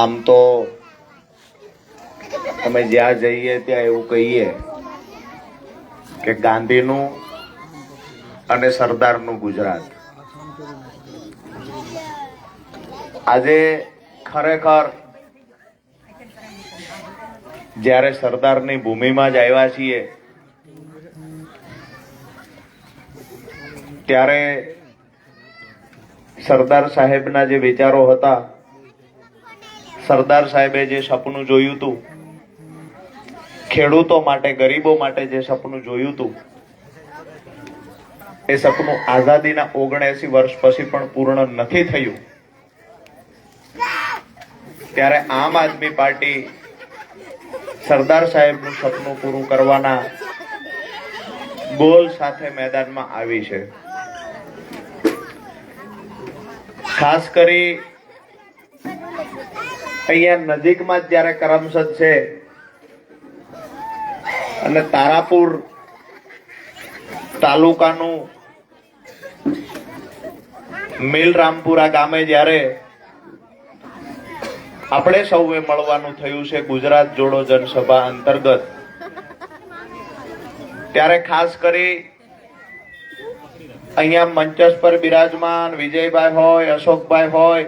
આમ તો અમે જ્યાં જઈએ ત્યાં એવું કહીએ કે ગાંધીનું અને સરદારનું ગુજરાત. આજે ખરેખર જ્યારે સરદારની ભૂમિમાં જ આવ્યા છીએ ત્યારે સરદાર સાહેબના જે વિચારો હતા, સરદાર સાહેબે જે સપનું જોયું હતું, ખેડૂતો માટે, ગરીબો માટે જે સપનું જોયું હતું, એ સપનું આઝાદીના 79 વર્ષ પછી પણ પૂર્ણ નથી થયું. ત્યારે આમ આદમી પાર્ટી સરદાર સાહેબનું સપનું પૂરું કરવાના ગોલ સાથે મેદાનમાં આવી છે. ખાસ કરી અહીંયા નજીકમાં જ જ્યારે કરમસદ છે અને તારાપુર તાલુકાનું મિલરામપુરા ગામે જ્યારે આપણે સૌએ મળવાનું થયું છે ગુજરાત જોડો જનસભા અંતર્ગત, ત્યારે ખાસ કરી અહીંયા મંચસ પર બિરાજમાન વિજયભાઈ હોય, અશોકભાઈ હોય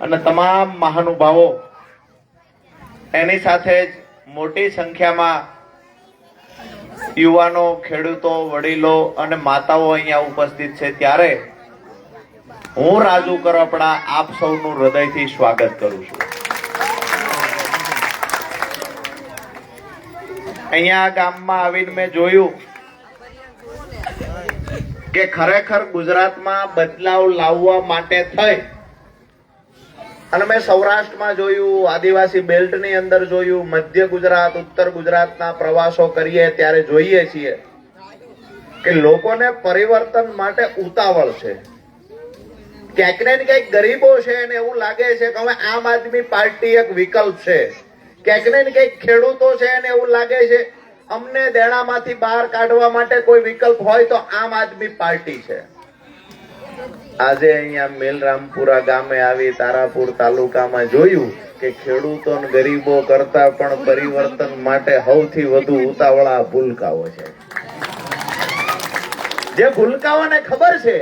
અને તમામ મહાનુભાવો, એની સાથે જ મોટી સંખ્યામાં યુવાનો, ખેડૂતો, વડીલો અને માતાઓ અહીંયા ઉપસ્થિત છે. ત્યારે હું રાજુ કરપડા આપ સૌનું હૃદયથી સ્વાગત કરું છું. અહીંયા ગામમાં આવીને મેં જોયું કે ખરેખર ગુજરાતમાં બદલાવ લાવવા માટે થઈ અને મેં સૌરાષ્ટ્રમાં જોયું, આદિવાસી બેલ્ટની અંદર જોયું, મધ્ય ગુજરાત, ઉત્તર ગુજરાતના પ્રવાસો કરીએ ત્યારે જોઈએ છીએ કે લોકોને પરિવર્તન માટે ઉતાવળ છે. ક્યાંક ને ક્યાંક ગરીબો છે અને એવું લાગે છે કે હવે આમ આદમી પાર્ટી એક વિકલ્પ છે. ક્યાંક ને ક્યાંક ખેડૂતો છે અને એવું લાગે છે અમને દેણામાંથી બહાર કાઢવા માટે કોઈ વિકલ્પ હોય તો આમ આદમી પાર્ટી છે. આજે અહીંયા મિલરામપુરા ગામે આવી તારાપુર તાલુકામાં જોયું કે ખેડૂતો અને ગરીબો કરતા પણ પરિવર્તન માટે સૌથી વધુ ઉતાવળા ભૂલકાઓ છે. જે ભૂલકાઓને ખબર છે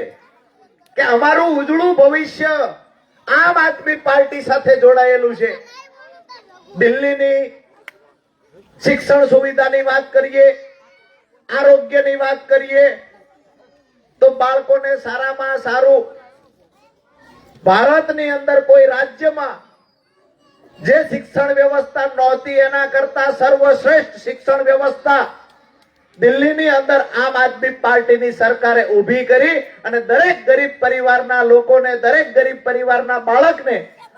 કે અમારું ઉજળું ભવિષ્ય આમ આદમી પાર્ટી સાથે જોડાયેલું છે. દિલ્હીની શિક્ષણ સુવિધાની વાત કરીએ, આરોગ્યની વાત કરીએ તો બાળકોને સારામાં સારું, ભારતની અંદર કોઈ રાજ્યમાં જે શિક્ષણ વ્યવસ્થા નહોતી એના કરતા સર્વશ્રેષ્ઠ શિક્ષણ વ્યવસ્થા દિલ્હીની અંદર આમ આદમી પાર્ટીની સરકારે ઊભી કરી અને દરેક ગરીબ પરિવારના લોકોને, દરેક ગરીબ પરિવારના બાળકને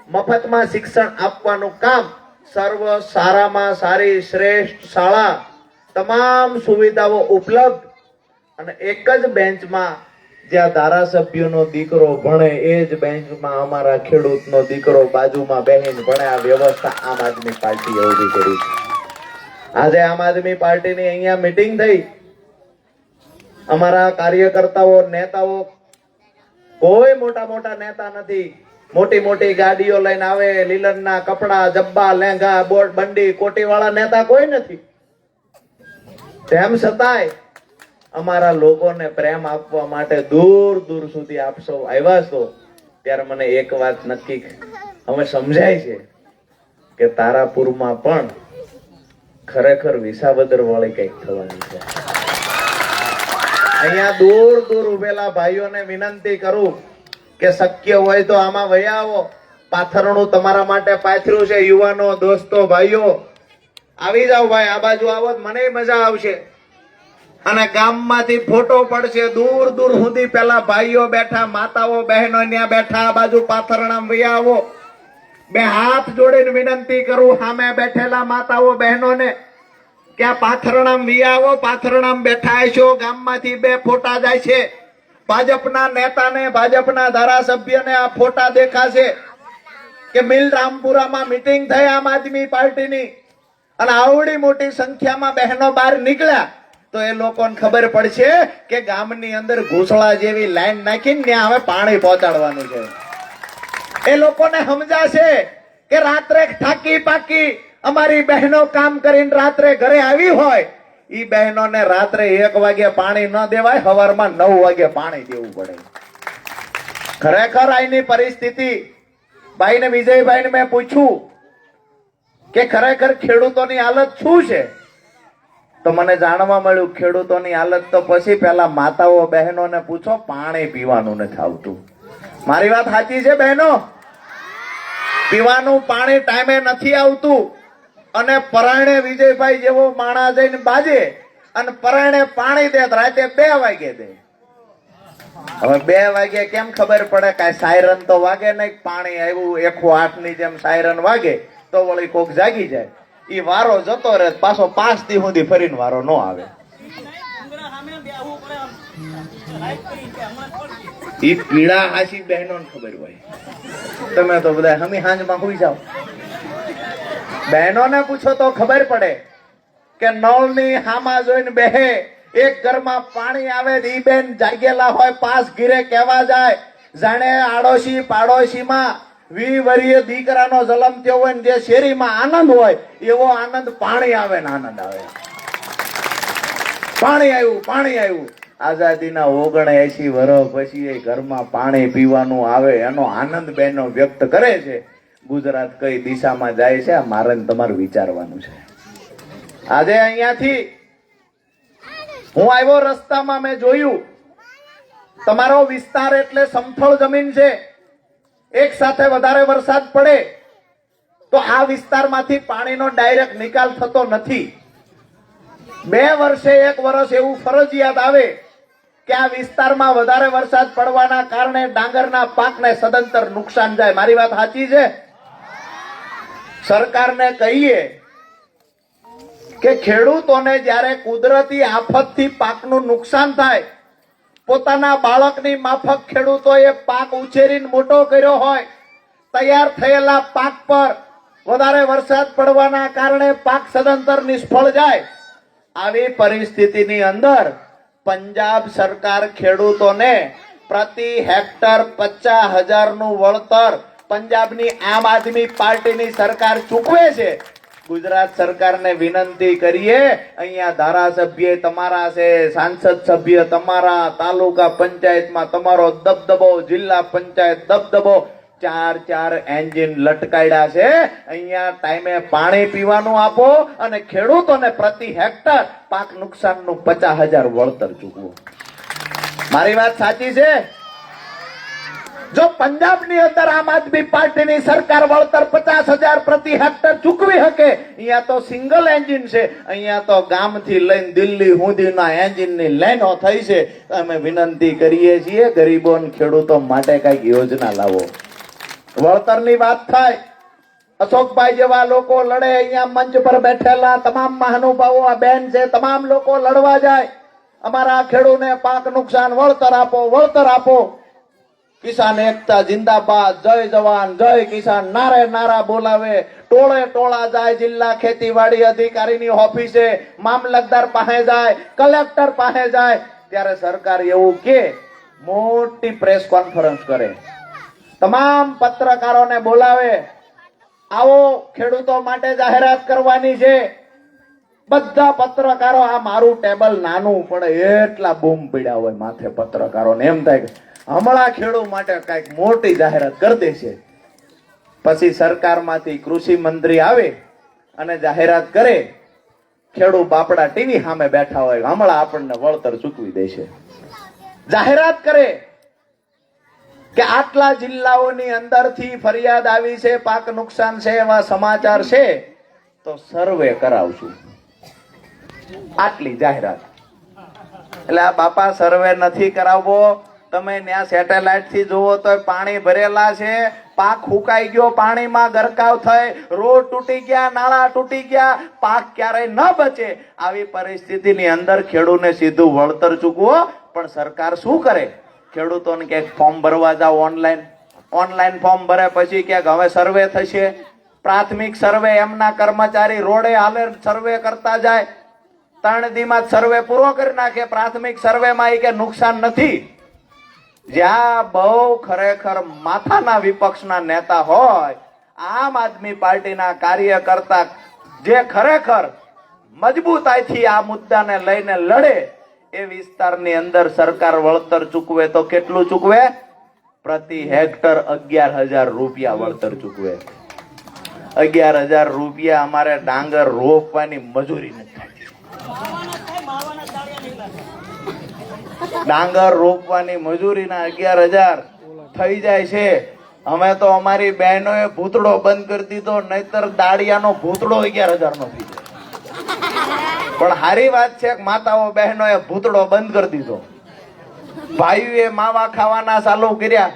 મફતમાં શિક્ષણ આપવાનું કામ, સર્વ સારામાં સારી શ્રેષ્ઠ શાળા, તમામ સુવિધાઓ ઉપલબ્ધ અને એક જ બેન્ચમાં જ્યાં ધારાસભ્યનો દીકરો ભણે એ જ બેન્ચમાં અમારા ખેડૂતનો દીકરો બાજુમાં બેહીને ભણે. આ વ્યવસ્થા આમ આદમી પાર્ટીએ ઊભી કરી છે. આજે આમ આદમી પાર્ટીની અહીંયા મીટિંગ થઈ. અમારા કાર્યકર્તાઓ, નેતાઓ કોઈ મોટા મોટા નેતા નથી. મોટી મોટી ગાડીઓ લઈને આવે, લીલનના કપડા, જબ્બા, લેંઘા, બોટ, બંડી, કોટી વાળા નેતા કોઈ નથી. તેમ છતાંય અમારા લોકોને પ્રેમ આપવા માટે દૂર દૂર સુધી આપ સૌ આવ્યા છો. ત્યારે મને એક વાત નક્કી હવે સમજાય છે કે તારાપુરમાં પણ ખરેખર વિસાવદર વાળી કઈક થવાની છે. અહીંયા દૂર દૂર ઉભેલા ભાઈઓને વિનંતી કરું કે શક્ય હોય તો આમાં વયા આવો. પાથરણું તમારા માટે પાથર્યું છે. યુવાનો, દોસ્તો, ભાઈઓ આવી જાવ ભાઈ, આ બાજુ આવો, મને મજા આવશે. અને ગામમાંથી ફોટો પડશે દૂર દૂર સુધી. પેલા ભાઈઓ બેઠા, માતાઓ, બહેનો ત્યાં બેઠા, આ બાજુ પાથરણામ વયા આવો. બે હાથ જોડીને વિનંતી કરું સામે બેઠેલા માતાઓ, બહેનોને કે આ પાથરણામ વયા આવો. પાથરણામ બેઠા છો, ગામમાંથી બે ફોટા જાય છે. ભાજપના નેતાને, ભાજપના ધારાસભ્યને આ ફોટા દેખાશે કે મિલરામપુરામાં મીટિંગ થઈ આમ આદમી પાર્ટીની અને આવડી મોટી સંખ્યામાં બહેનો બહાર નીકળ્યા તો એ લોકોને ખબર પડશે કે ગામની અંદર ઘૂસળા જેવી લાઈન નાખીને ત્યાં હવે પાણી પહોંચાડવાનું છે. એ લોકોને સમજાશે કે રાત્રે થાકી પાકી અમારી બહેનો કામ કરીને રાત્રે ઘરે આવી હોય, ઈ બહેનોને રાત્રે 1 વાગે પાણી ન દેવાય, સવારમાં 9 વાગે પાણી દેવું પડે. ખરેખર આની પરિસ્થિતિ ભાઈ ને વિજયભાઈ ને મેં પૂછ્યું કે ખરેખર ખેડૂતોની હાલત શું છે, તો મને જાણવા મળ્યું ખેડૂતોની હાલત તો પછી પેલા માતાઓ બહેનોને પૂછો, પાણી પીવાનું નથી આવતું. મારી વાત સાચી છે બહેનો? પીવાનું પાણી ટાઈમે નથી આવતું. અને પરાણે વિજયભાઈ જેવો માણા જઈને બાજે અને પરાણે પાણી દે રાતે 2 વાગે દે. હવે 2 વાગે કેમ ખબર પડે? કાંઈ સાયરન તો વાગે નહીં. પાણી આવ્યું 108 ની જેમ સાયરન વાગે તો વળી કોક જાગી જાય. ઈ વારો જતો રહે, પાછો 5 દી સુધી ફરીને વારો ન આવે. ઈ પીડા હાસી બહેનોને ખબર હોય. તમે તો બધા હમી હાંજમાં સુઈ જાવ. બહેનોને પૂછો તો ખબર પડે કે નળની હામા જોઈને બેહે, એક ઘરમાં પાણી આવે ઈ બેન જાગેલા હોય, 5 ઘીરે કહેવા જાય જાણે આડોશી પાડોશીમાં 20 વર્ષીય દીકરાનો જન્મ થયો હોય ને જે શેરીમાં આનંદ હોય એવો આનંદ પાણી આવે ને આનંદ આવે. પાણી આવ્યું, પાણી આવ્યું. આઝાદીના 79 વર્ષ પછી એ ઘરમાં પાણી પીવાનું આવે એનો આનંદ બહેનો વ્યક્ત કરે છે. ગુજરાત કઈ દિશામાં જાય છે મારે તમારે વિચારવાનું છે. આજે અહીંયાથી હું આવ્યો, રસ્તામાં મેં જોયું તમારો વિસ્તાર એટલે સમથળ જમીન છે. એક સાથે વધારે વરસાદ પડે તો આ વિસ્તારમાંથી પાણીનો ડાયરેક્ટ નિકાલ થતો નથી. 2 વર્ષે 1 વર્ષ એવું ફરજિયાત આવે કે આ વિસ્તારમાં વધારે વરસાદ પડવાના કારણે ડાંગરના પાકને સદંતર નુકસાન જાય. મારી વાત સાચી છે? સરકારને કહીએ કે ખેડૂતોને જ્યારે કુદરતી આફતથી પાકનું નુકસાન થાય, પોતાના બાળકની માફક ખેડૂતોએ પાક ઉછેરીને મોટો કર્યો હોય, તૈયાર થયેલા પાક પર વધારે વરસાદ પડવાના કારણે પાક સદંતર નિષ્ફળ જાય. આવી પરિસ્થિતિની અંદર પંજાબ સરકાર ખેડૂતોને પ્રતિ હેક્ટર 50,000 નું વળતર પંજાબની આમ આદમી પાર્ટીની સરકાર ચૂકવે છે. ગુજરાત સરકારને વિનંતી કરીએ, અહીંયા ધારાસભ્ય તમારા છે, સાંસદ સભ્ય તમારા, તાલુકા પંચાયતમાં તમારો દબદબો, જિલ્લા પંચાયત દબદબો, 4 એન્જિન લટકાડ્યા છે. અહીંયા ટાઈમે પાણી પીવાનું આપો અને ખેડૂતોને પ્રતિ હેક્ટર પાક નુકસાનનું 50,000 વળતર ચૂકવો. મારી વાત સાચી છે? જો પંજાબની અંદર આમ આદમી પાર્ટીની સરકાર વળતર 50,000 પ્રતિ હેક્ટર ચૂકવી શકે, અહીંયા તો સિંગલ એન્જિન છે, અહીંયા તો ગામથી લઈને દિલ્હી સુધીના એન્જિનની લાઈનો થઈ છે. અમે વિનંતી કરીએ છીએ ગરીબો અને ખેડૂતો માટે કઈક યોજના લાવો. વળતરની વાત થાય, અશોકભાઈ જેવા લોકો લડે, અહીંયા મંચ પર બેઠેલા તમામ મહાનુભાવો આ બેન છે, તમામ લોકો લડવા જાય, અમારા ખેડૂતને પાક નુકસાન વળતર આપો, વળતર આપો. કિસાન એકતા જિંદાબાદ, જય જવાન જય કિસાન નારે નારા બોલાવે. ટોળે ટોળા જાય, જિલ્લા ખેતીવાડી અધિકારીની ઓફિસે, મામલતદાર પાસે જાય, કલેક્ટર પાસે જાય, ત્યારે સરકાર એવું કે મોટી પ્રેસ કોન્ફરન્સ કરે, તમામ પત્રકારોને બોલાવે, આવો ખેડૂતો માટે જાહેરાત કરવાની છે. બધા પત્રકારો, આ મારું ટેબલ નાનું પડે એટલા બૂમ પીડ્યા હોય માથે પત્રકારોને. એમ થાય કે હમણાં ખેડૂત માટે કઈક મોટી જાહેરાત કરી દેશે. પછી સરકારમાંથી કૃષિ મંત્રી આવે અને જાહેરાત કરે, ખેડૂત બાપડા ટીવી સામે બેઠા હોય, હમણાં આપણને વળતર ચૂકવી દેશે. જાહેરાત કરે કે આટલા જિલ્લાઓની અંદરથી ફરિયાદ આવી છે, પાક નુકસાન છે, એવા સમાચાર છે, તો સર્વે કરાવશું. આટલી જાહેરાત. એટલે આ બાપા સર્વે નથી કરાવવો. તમે ત્યાં સેટેલાઇટ થી જુઓ તો પાણી ભરેલા છે, પાક હુકાઈ ગયો, પાણીમાં ગરકાવ થઈ, રોડ તૂટી ગયા, નાળા તૂટી ગયા, પાક ક્યારેય ન બચે. આવી પરિસ્થિતિની અંદર ખેડૂતને સીધું વળતર ચૂકવો. પણ સરકાર શું કરે? ખેડૂતોને ક્યાંક ફોર્મ ભરવા જાવ, ઓનલાઈન ફોર્મ ભરે, પછી ક્યાંક હવે સર્વે થશે, પ્રાથમિક સર્વે, એમના કર્મચારી રોડે હાલે સર્વે કરતા જાય, 3 દીમાં સર્વે પૂરો કરી નાખે. પ્રાથમિક સર્વેમાં કે નુકસાન નથી. જ્યાં બહુ ખરેખર માથાના વિપક્ષના નેતા હોય, આમ આદમી પાર્ટીના કાર્યકર્તા જે ખરેખર મજબૂતાઈથી આ મુદ્દાને લઈને લડે, એ વિસ્તારની અંદર સરકાર વળતર ચૂકવે તો કેટલું ચૂકવે? પ્રતિ હેક્ટર 11,000 રૂપિયા વળતર ચૂકવે. 11,000 રૂપિયા અમારે ડાંગર રોપવાની મજૂરી નથી થતી. ડાંગર રોપવાની મજૂરીના 11,000 થઈ જાય છે. અમે તો અમારી બહેનોએ ભૂતડો બંધ કરી દીધો, નહીતર દાડિયાનો ભૂતડો 11,000 નો થઈ જાય. પણ સારી વાત છે કે માતાઓ બહેનોએ ભૂતડો બંધ કરી દીધો. ભાઈઓએ માવા ખાવાના ચાલુ કર્યા.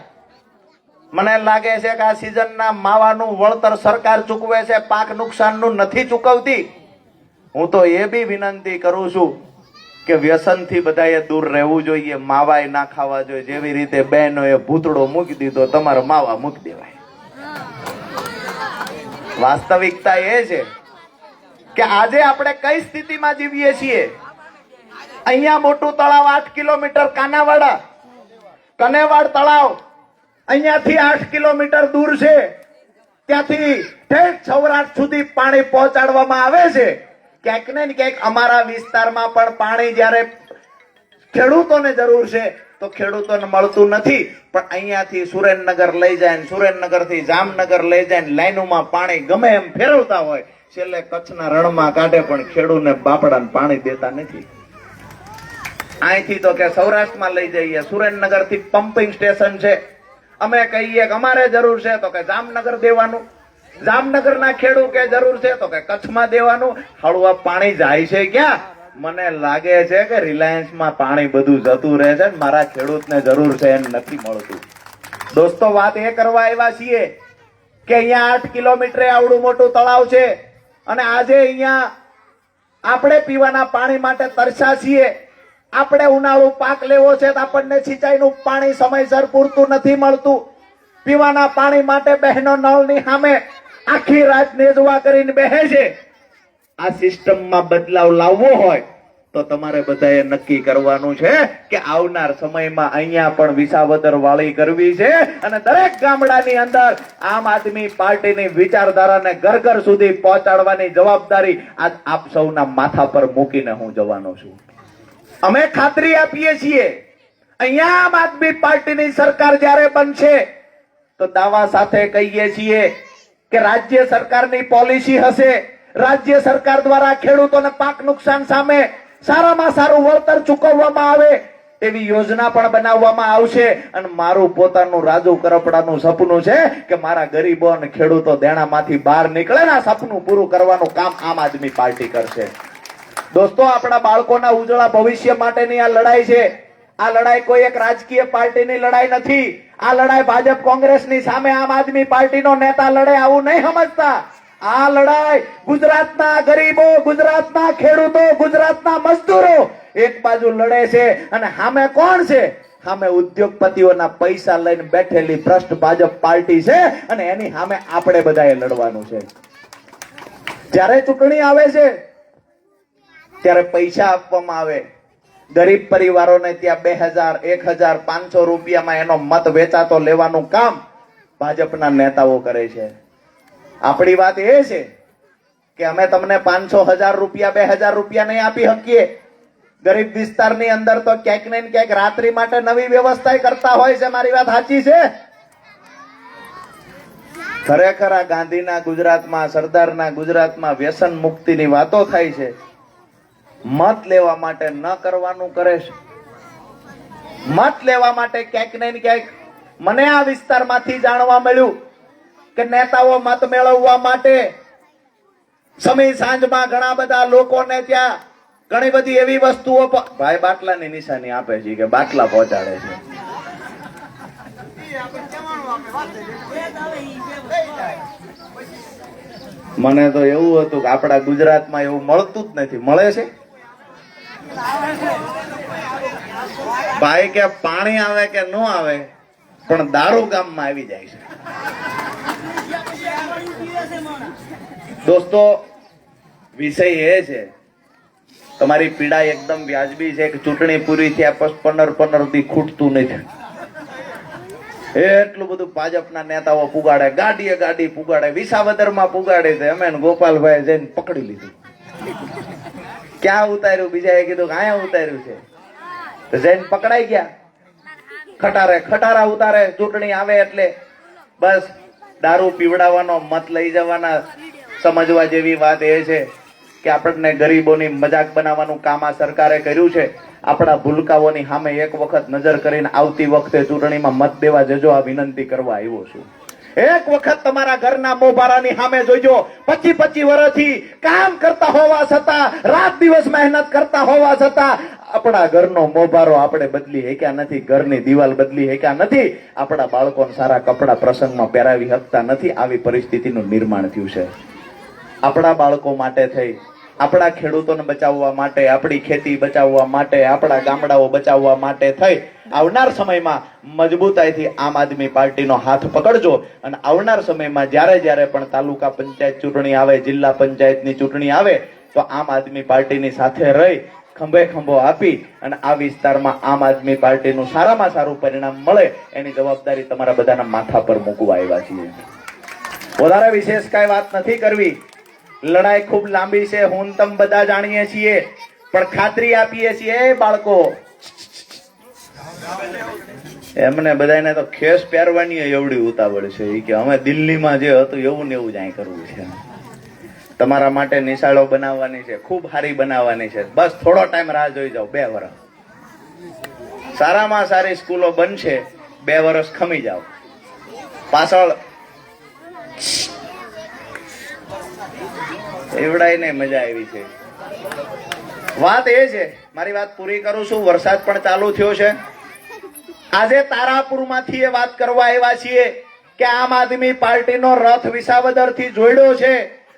મને લાગે છે કે આ સિઝનના માવાનું વળતર સરકાર ચૂકવે છે, પાક નુકસાનનું નથી ચૂકવતી. હું તો એ બી વિનંતી કરું છું કે વ્યસનથી બધાએ દૂર રહેવું જોઈએ, માવાય ના ખાવા જોઈએ. જેવી રીતે બહેનોએ ભૂતડો મૂકી દીધો, તમારે માવા મૂકી દેવાય. વાસ્તવિકતા એ છે કે આજે આપણે કઈ સ્થિતિમાં જીવીએ છીએ. અહીંયા મોટું તળાવ 8 કિલોમીટર કાનાવાડા, કનેવાડ તળાવ અહીંયાથી 8 કિલોમીટર દૂર છે. ત્યાંથી ઠેઠ સૌરાષ્ટ્ર સુધી પાણી પહોંચાડવામાં આવે છે. ક્યાંક ને ક્યાંક અમારા વિસ્તારમાં પણ પાણી જ્યારે ખેડૂતોને જરૂર છે તો ખેડૂતોને મળતું નથી. પણ અહીંયાથી સુરેન્દ્રનગર લઈ જાય, સુરેન્દ્રનગર થી જામનગર લઈ જાય, લાઈનોમાં પાણી ગમે એમ ફેરવતા હોય, છેલ્લે કચ્છના રણમાં કાઢે પણ ખેડૂતને બાપડાને પાણી દેતા નથી. અહીંથી તો કે સૌરાષ્ટ્રમાં લઈ જઈએ, સુરેન્દ્રનગર થી પમ્પિંગ સ્ટેશન છે, અમે કહીએ કે અમારે જરૂર છે તો કે જામનગર દેવાનું. જામનગરના ખેડૂત કે જરૂર છે તો કે કચ્છમાં દેવાનું. હળવા પાણી જાય છે ક્યાં? મને લાગે છે કે રિલાયન્સમાં પાણી બધું જતું રહે છે, મારા ખેડૂતને જરૂર છે એને નથી મળતું. દોસ્તો, વાત એ કરવા આવ્યા છીએ કે અહીંયા 8 કિલોમીટરે આવડું મોટું તળાવ છે અને આજે અહીંયા આપણે પીવાના પાણી માટે તરસ્યા છીએ. આપણે ઉનાળુ પાક લેવો છે તો આપણને સિંચાઈનું પાણી સમયસર પૂરતું નથી મળતું. પીવાના પાણી માટે બહેનો નળની સામે આખી રાત નેજવા કરીને બેસે છે. આ સિસ્ટમમાં બદલાવ લાવવો હોય તો તમારે બધાએ નક્કી કરવાનું છે કે આવનાર સમયમાં અહીંયા પણ વિસાવદર વાળી કરવી છે અને દરેક ગામડાની અંદર આમ આદમી પાર્ટીની વિચારધારાને ઘર ઘર સુધી પહોંચાડવાની જવાબદારી આજ આપ સૌના માથા પર મૂકીને હું જવાનો છું. અમે ખાતરી આપીએ છીએ અહીંયા આમ આદમી પાર્ટીની સરકાર જ્યારે બનશે તો દાવા સાથે કહીએ છીએ કે રાજ્ય સરકારની પોલિસી હશે, રાજ્ય સરકાર દ્વારા ખેડૂતોને પાક નુકસાન સામે સારામાં સારું વળતર ચૂકવવામાં આવે એવી યોજના પણ બનાવવામાં આવશે. અને મારું પોતાનું રાજુ કરપડાનું સપનું છે કે મારા ગરીબો અને ખેડૂતો દેણામાંથી બહાર નીકળે ને આ સપનું પૂરું કરવાનું કામ આમ આદમી પાર્ટી કરશે. દોસ્તો, આપણા બાળકોના ઉજળા ભવિષ્ય માટેની આ લડાઈ છે. આ લડાઈ કોઈ એક રાજકીય પાર્ટીની લડાઈ નથી. આ લડાઈ ભાજપ કોંગ્રેસની સામે આમ આદમી પાર્ટીનો નેતા લડે આવું નહીં સમજતા. આ લડાઈ ગુજરાતના ગરીબો, ગુજરાતના ખેડૂતો, ગુજરાતના મજદૂરો એક બાજુ લડે છે અને સામે કોણ છે? સામે ઉદ્યોગપતિઓના પૈસા લઈને બેઠેલી ભ્રષ્ટ ભાજપ પાર્ટી છે અને એની સામે આપણે બધાએ લડવાનું છે. જ્યારે ચૂંટણી આવે છે ત્યારે પૈસા આપવામાં આવે. ગરીબ પરિવારોને ત્યાં 2,000, 1,000, 500 રૂપિયામાં એનો મત વેચાતો લેવાનું કામ ભાજપના નેતાઓ કરે છે. આપણી વાત એ છે કે અમે તમને 500, 1,000 રૂપિયા, 2,000 રૂપિયા નહીં આપી શકીએ. ગરીબ વિસ્તારની અંદર તો ક્યાંક ને ક્યાંક રાત્રિ માટે નવી વ્યવસ્થા કરતા હોય છે. મારી વાત સાચી છે? ખરેખર આ ગાંધીના ગુજરાતમાં, સરદારના ગુજરાતમાં વ્યસન મુક્તિની વાતો થાય છે. મત લેવા માટે ન કરવાનું કરે છે. મત લેવા માટે ક્યાંક ને ક્યાંક મને આ વિસ્તારમાંથી જાણવા મળ્યું કે નેતાઓ મત મેળવવા માટે સમય સાંજમાં ઘણા બધા લોકોને ત્યાં ઘણી બધી એવી વસ્તુઓ, ભાઈ બાટલાની નિશાની આપે છે કે બાટલા પહોંચાડે છે. મને તો એવું હતું કે આપણા ગુજરાતમાં એવું મળતું જ નથી. મળે છે ભાઈ કે પાણી આવે કે ન આવે પણ દારૂ ગામમાં આવી જાય છે. દોસ્તો, વિષય એ છે, તમારી પીડા એકદમ વ્યાજબી છે કે ચૂંટણી પૂરી થયા પછી 15 દી ખૂટતું નથી. એટલું બધું ભાજપના નેતાઓ પુગાડે, ગાડીએ ગાડી પુગાડે, વિસાવદરમાં પુગાડે છે. અમે ગોપાલભાઈ જઈને પકડી લીધું. ક્યાં ઉતાર્યું? બીજાએ કીધું કે અહીંયા ઉતાર્યું છે. તો જઈને પકડાઈ ગયા. ખટારા ઉતારે ચૂંટણી આવે એટલે બસ દારૂ પીવડાવવાનો, મત લઈ જવાના. સમજવા જેવી વાત એ છે કે આપણને ગરીબોની મજાક બનાવવાનું કામ આ સરકારે કર્યું છે. આપણા ભૂલકાઓની સામે એક વખત નજર કરીને આવતી વખતે ચૂંટણીમાં મત દેવા જજો, આ વિનંતી કરવા આવ્યો છું. એક વખત તમારા ઘરના મોભારાની સામે જોઈજો. 25 વર્ષથી કામ કરતા હોવા છતાં, રાત દિવસ મહેનત કરતા હોવા છતાં આપણા ઘરનો મોભારો આપણે બદલી શક્યા નથી, ઘરની દિવાલ બદલી શક્યા નથી, આપણા બાળકોને સારા કપડા પ્રસંગમાં પહેરાવી શકતા નથી. આવી પરિસ્થિતિનું નિર્માણ થયું છે. આપણા બાળકો માટે થઈ, આપણા ખેડૂતોને બચાવવા માટે, આપણી ખેતી બચાવવા માટે, આપણા ગામડાઓ બચાવવા માટે થઈ આવનાર સમયમાં મજબૂતાઈથી આમ આદમી પાર્ટીનો હાથ પકડજો. અને આવનાર સમયમાં જ્યારે પણ તાલુકા પંચાયત ચૂંટણી આવે, જિલ્લા પંચાયતની ચૂંટણી આવે, તો આમ આદમી પાર્ટીની સાથે રહી ખંભે ખંભો આપી અને આ વિસ્તારમાં આમ આદમી પાર્ટીનું સારામાં સારું પરિણામ મળે એની જવાબદારી તમારા બધાના માથા પર મૂકવા આવ્યા છીએ. વધારે વિશેષ કઈ વાત નથી કરવી. લડાઈ ખૂબ લાંબી છે, હું તમે બધા જાણીએ છીએ, પણ ખાતરી આપીએ છીએ બાળકો, એમને બધાને તો ખેસ પહેરવાની એવડી ઉતાવળ છે કે અમે દિલ્હીમાં જે હતું એવું ને એવું જ અહીં કરવું છે. તમારા માટે નિશાળો બનાવવાની છે, ખૂબ સારી બનાવવાની છે. બસ થોડો ટાઈમ રાહ જોઈ જાઓ. 2 વર્ષ સારામાં સારી સ્કૂલો બનશે. 2 વર્ષ ખમી જાઓ. પાછળ એવડાઈને મજા આવી છે. વાત એ છે, મારી વાત પૂરી કરું છું. વરસાદ પણ ચાલુ થયો છે. આજે તારાપુરમાંથી એ વાત કરવા આવ્યા છીએ કે આમ આદમી પાર્ટીનો રથ વિસાવદરથી જોડ્યો છે.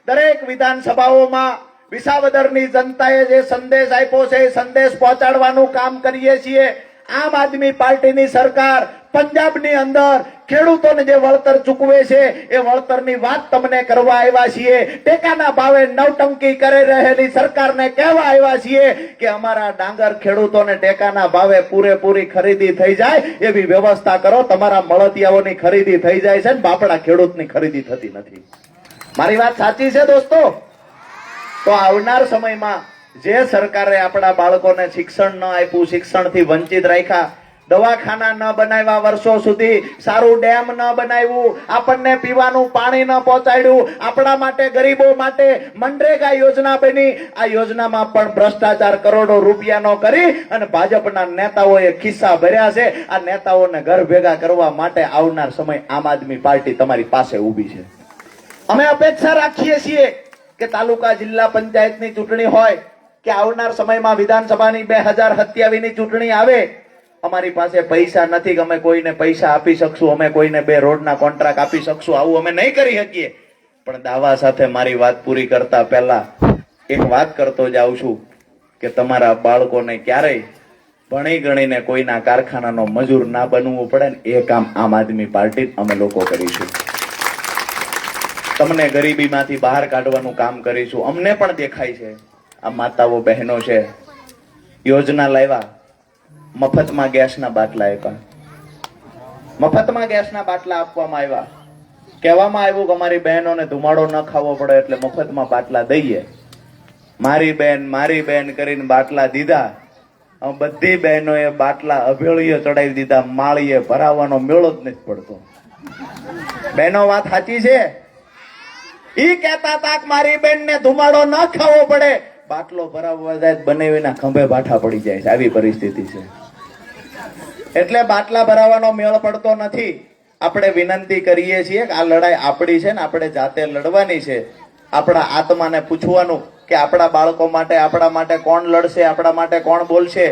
દરેક વિધાનસભાઓમાં વિસાવદરની જનતાએ જે સંદેશ આપ્યો છે એ સંદેશ પહોંચાડવાનું કામ કરીએ છીએ. આમ આદમી પાર્ટીની સરકાર પંજાબની અંદર ખેડૂતોને જે વળતર ચૂકવે છે એ વળતરની વાત તમને કરવા આવ્યા છીએ. ટેકાના ભાવે નવટંકી કરી રહેલી સરકારને કહેવા આવ્યા છીએ કે અમારા ડાંગર ખેડૂતોને ટેકાના ભાવે પૂરેપૂરી ખરીદી થઈ જાય એવી વ્યવસ્થા કરો. તમારા મળતિયાઓની ખરીદી થઈ જાય છે ને બાપડા ખેડૂતની ખરીદી થતી નથી. મારી વાત સાચી છે દોસ્તો? તો આવનાર સમયમાં જે સરકારે આપણા બાળકોને શિક્ષણ ન આપ્યું, શિક્ષણથી વંચિત રાખ્યા, દવાખાના ન બનાવ્યા વર્ષો સુધી, સારું ડેમ ન બનાવ્યું, આપણને પીવાનું પાણી ન પહોંચાડ્યું, આપણા માટે ગરીબો માટે મનરેગા યોજના બની, આ યોજનામાં પણ ભ્રષ્ટાચાર કરોડો રૂપિયાનો કરી અને ભાજપના નેતાઓએ ખિસ્સા ભર્યા છે. આ નેતાઓને ઘર ભેગા કરવા માટે આવનાર સમય આમ આદમી પાર્ટી તમારી પાસે ઊભી છે. અમે અપેક્ષા રાખીએ છીએ કે તાલુકા જિલ્લા પંચાયતની ચૂંટણી હોય કે આવનાર સમયમાં વિધાનસભાની 2027ની ચૂંટણી આવે, અમારી પાસે પૈસા નથી કે અમે કોઈને પૈસા આપી શકશું, અમે કોઈને 2 રોડના કોન્ટ્રાક્ટ આપી શકશું, આવું અમે નહીં કરી શકીએ. પણ દાવા સાથે મારી વાત પૂરી કરતા પહેલા એક વાત કરતો જાઉં છું કે તમારા બાળકોને ક્યારેય ભણી ગણીને કોઈના કારખાનાનો મજૂર ના બનવું પડે ને એ કામ આમ આદમી પાર્ટી અમે લોકો કરીશું. તમને ગરીબીમાંથી બહાર કાઢવાનું કામ કરીશું. અમને પણ દેખાય છે આ માતાઓ બહેનો છે, યોજના લાવ્યા, મફતમાં ગેસના બાટલા આપ્યા, મફતમાં ગેસના બાટલા આપવામાં આવ્યા. કહેવામાં આવ્યું કે અમારી બહેનોને ધુમાડો ન ખાવો પડે એટલે મફતમાં બાટલા દઈએ. મારી બેન કરીને બાટલા દીધા. બધી બહેનોએ બાટલા અભેળીએ ચડાવી દીધા. માળીએ ભરાવાનો મેળો જ નથી પડતો. બહેનો વાત સાચી છે. ઈ કહેતા હતા કે મારી બેનને ધુમાડો ન ખાવો પડે, બાટલો ભરાવવા જાય બનાવીના ખંભે બાઠા પડી જાય છે. આવી પરિસ્થિતિ છે. એટલે બાટલા ભરાવાનો મેળ પડતો નથી. આપણે વિનંતી કરીએ છીએ કે આ લડાઈ આપણી છે ને આપણે જાતે લડવાની છે. આપણા આત્માને પૂછવાનું કે આપણા બાળકો માટે, આપણા માટે કોણ લડશે, આપણા માટે કોણ બોલશે.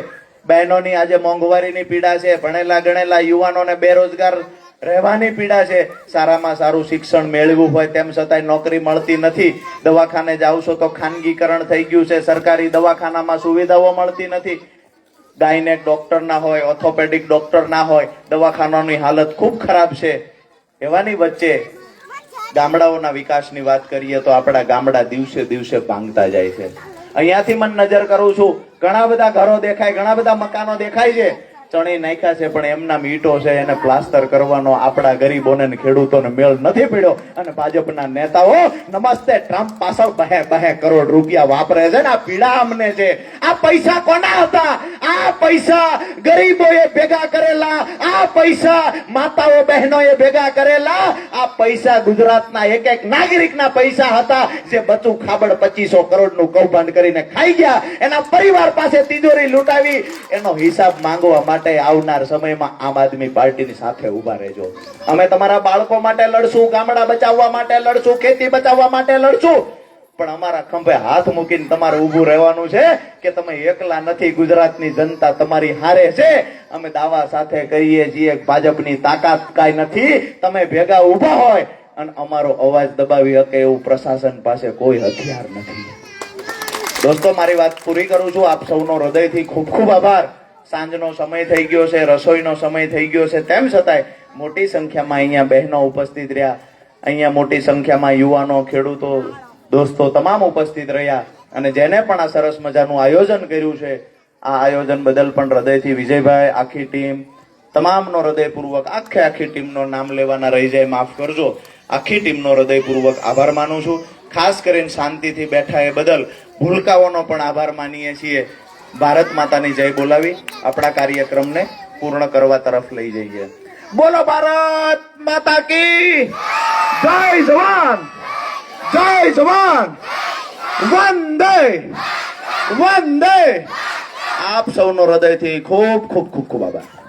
બહેનોની આજે મોંઘવારીની પીડા છે, ભણેલા ગણેલા યુવાનોને બેરોજગાર રહેવાની પીડા છે. સારામાં સારું શિક્ષણ મેળવ્યું હોય તેમ છતાંય નોકરી મળતી નથી. દવાખાને જાવ છો તો ખાનગીકરણ થઈ ગયું છે. સરકારી દવાખાનામાં સુવિધાઓ મળતી નથી. ગાયનેક ડોક્ટર ના હોય, ઓર્થોપેડિક ડોક્ટર ના હોય, દવાખાનાની હાલત ખૂબ ખરાબ છે. એવાની વચ્ચે ગામડાઓના વિકાસની વાત કરીએ તો આપણા ગામડા દિવસે દિવસે ભાંગતા જાય છે. અહીંયાથી મને નજર કરું છું, ઘણા બધા ઘરો દેખાય, ઘણા બધા મકાનો દેખાય છે. ચણી નાખ્યા છે પણ એમના મીટો છે એને પ્લાસ્ટર કરવાનો આપણા ગરીબોને ને ખેડૂતોને મેળ નથી પડ્યો અને ભાજપના નેતાઓ નમસ્તે ટ્રમ્પ પાછળ 2 કરોડ રૂપિયા વાપરે છે ને આ પીડા અમને છે આ પૈસા કોના હતા આ પૈસા ગરીબોએ ભેગા કરેલા આ પૈસા માતાઓ બહેનોએ ભેગા કરેલા આ પૈસા ગુજરાતના એક નાગરિકના પૈસા હતા જે બચું ખાબડ 2500 કરોડનું કૌભાંડ કરીને ખાઈ ગયા એના પરિવાર પાસે તિજોરી લૂંટાવી એનો હિસાબ માંગવા માટે આવનાર સમયમાં આમ આદમી પાર્ટીની સાથે ઉભા રહેજો અમે તમારા બાળકો માટે લડશું ગામડા બચાવવા માટે લડશું ખેતી બચાવવા માટે લડશું પણ અમારા ખંભે હાથ મૂકીને તમારે ઊભું રહેવાનું છે કે તમે એકલા નથી ગુજરાતની જનતા તમારી હારે છે અમે દાવા સાથે કહીએ છીએ ભાજપની તાકાત કાંઈ નથી તમે ભેગા ઊભા હોય અને અમારો અવાજ દબાવી શકે એવું પ્રશાસન પાસે કોઈ હથિયાર નથી દોસ્તો મારી વાત પૂરી કરું છું આપ સૌનો હૃદયથી ખૂબ ખૂબ આભાર સાંજનો સમય થઈ ગયો છે રસોઈનો સમય થઈ ગયો છે તેમ છતાંય મોટી સંખ્યામાં અહીંયા બહેનો ઉપસ્થિત રહ્યા અહીંયા મોટી સંખ્યામાં યુવાનો ખેડૂતો દોસ્તો તમામ ઉપસ્થિત રહ્યા અને જેને પણ આ સરસ મજાનું આયોજન કર્યું છે આ આયોજન બદલ પણ હૃદયથી વિજયભાઈ આખી ટીમ તમામનો હૃદયપૂર્વક આખી ટીમનો નામ લેવાના રહી જાય માફ કરજો આખી ટીમનો હૃદયપૂર્વક આભાર માનું છું ખાસ કરીને શાંતિથી બેઠા એ બદલ ભૂલકાઓનો પણ આભાર માનીએ છીએ ભારત માતાની જય બોલાવી આપણા કાર્યક્રમને પૂર્ણ કરવા તરફ લઈ જઈએ બોલો ભારત માતા કી જય જવાન વંદે વંદે આપ સૌનો હૃદયથી ખૂબ ખૂબ ખૂબ ખૂબ આભાર